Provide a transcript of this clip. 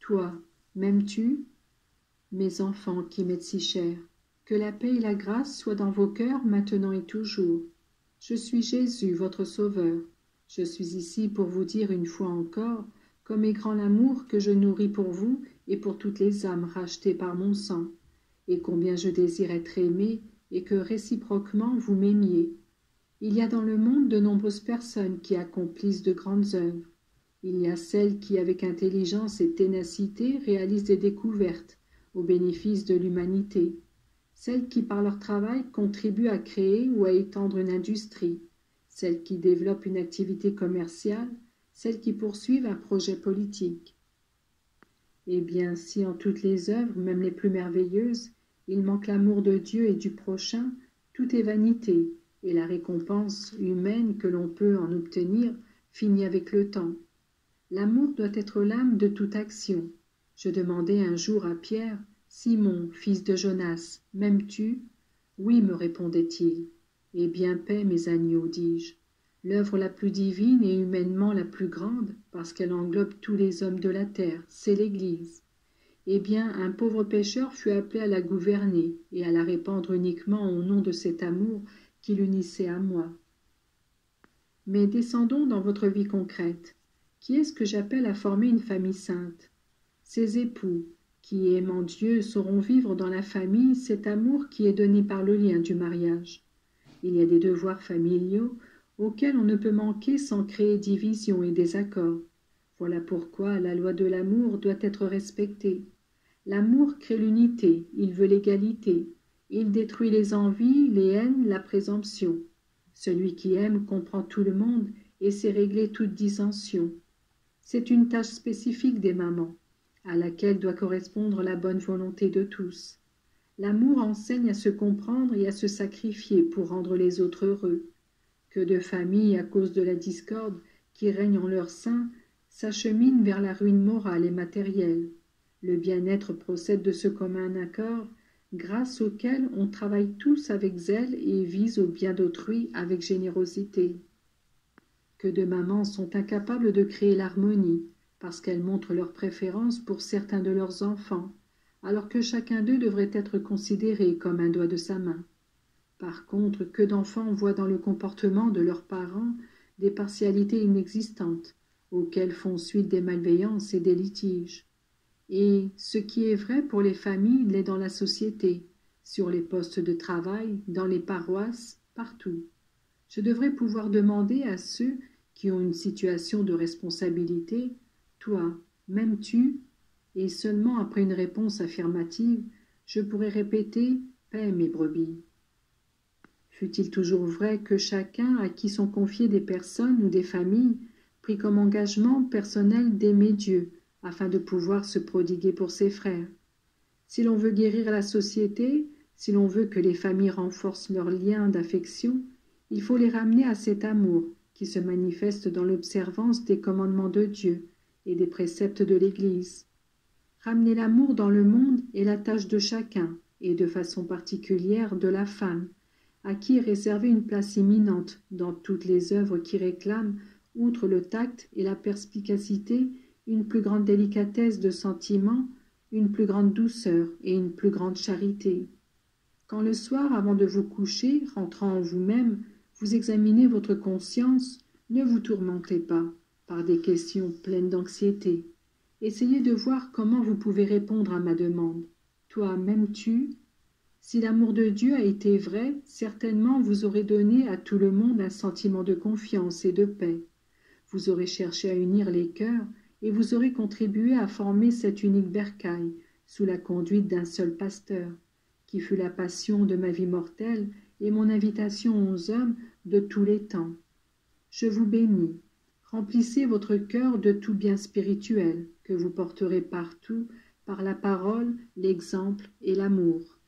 Toi, m'aimes-tu? Mes enfants qui m'êtes si chers, que la paix et la grâce soient dans vos cœurs maintenant et toujours. Je suis Jésus, votre Sauveur. Je suis ici pour vous dire une fois encore comme est grand l'amour que je nourris pour vous et pour toutes les âmes rachetées par mon sang, et combien je désire être aimé et que réciproquement vous m'aimiez. Il y a dans le monde de nombreuses personnes qui accomplissent de grandes œuvres. Il y a celles qui, avec intelligence et ténacité, réalisent des découvertes au bénéfice de l'humanité, celles qui, par leur travail, contribuent à créer ou à étendre une industrie, celles qui développent une activité commerciale, celles qui poursuivent un projet politique. Eh bien, si en toutes les œuvres, même les plus merveilleuses, il manque l'amour de Dieu et du prochain, tout est vanité, et la récompense humaine que l'on peut en obtenir finit avec le temps. L'amour doit être l'âme de toute action. Je demandai un jour à Pierre, « Simon, fils de Jonas, m'aimes-tu » ? « Oui, me répondait-il. »« Eh bien, paix, mes agneaux, dis-je. L'œuvre la plus divine et humainement la plus grande, parce qu'elle englobe tous les hommes de la terre, c'est l'Église. Eh bien, un pauvre pécheur fut appelé à la gouverner et à la répandre uniquement au nom de cet amour qui l'unissait à moi. Mais descendons dans votre vie concrète. Qui est-ce que j'appelle à former une famille sainte? Ces époux, qui, aimant Dieu, sauront vivre dans la famille cet amour qui est donné par le lien du mariage. Il y a des devoirs familiaux auxquels on ne peut manquer sans créer division et désaccord. Voilà pourquoi la loi de l'amour doit être respectée. L'amour crée l'unité, il veut l'égalité, il détruit les envies, les haines, la présomption. Celui qui aime comprend tout le monde et sait régler toute dissension. C'est une tâche spécifique des mamans, à laquelle doit correspondre la bonne volonté de tous. L'amour enseigne à se comprendre et à se sacrifier pour rendre les autres heureux. Que de familles, à cause de la discorde qui règne en leur sein, s'acheminent vers la ruine morale et matérielle. Le bien-être procède de ce commun accord, grâce auquel on travaille tous avec zèle et vise au bien d'autrui avec générosité. Que de mamans sont incapables de créer l'harmonie, parce qu'elles montrent leur préférence pour certains de leurs enfants, alors que chacun d'eux devrait être considéré comme un doigt de sa main. Par contre, que d'enfants voient dans le comportement de leurs parents des partialités inexistantes, auxquelles font suite des malveillances et des litiges. Et ce qui est vrai pour les familles l'est dans la société, sur les postes de travail, dans les paroisses, partout. Je devrais pouvoir demander à ceux qui ont une situation de responsabilité, « Toi, m'aimes-tu » et seulement après une réponse affirmative, je pourrais répéter « Paix, mes brebis ». Fût-il toujours vrai que chacun à qui sont confiées des personnes ou des familles prit comme engagement personnel d'aimer Dieu, afin de pouvoir se prodiguer pour ses frères. Si l'on veut guérir la société, si l'on veut que les familles renforcent leurs liens d'affection, il faut les ramener à cet amour qui se manifeste dans l'observance des commandements de Dieu et des préceptes de l'Église. Ramener l'amour dans le monde est la tâche de chacun, et de façon particulière de la femme, à qui est réservée une place imminente dans toutes les œuvres qui réclament, outre le tact et la perspicacité, une plus grande délicatesse de sentiment, une plus grande douceur et une plus grande charité. Quand le soir, avant de vous coucher, rentrant en vous-même, vous examinez votre conscience, ne vous tourmentez pas par des questions pleines d'anxiété. Essayez de voir comment vous pouvez répondre à ma demande. Toi, m'aimes-tu ? Si l'amour de Dieu a été vrai, certainement vous aurez donné à tout le monde un sentiment de confiance et de paix. Vous aurez cherché à unir les cœurs et vous aurez contribué à former cette unique bercaille sous la conduite d'un seul pasteur, qui fut la passion de ma vie mortelle et mon invitation aux hommes de tous les temps. Je vous bénis. Remplissez votre cœur de tout bien spirituel que vous porterez partout par la parole, l'exemple et l'amour.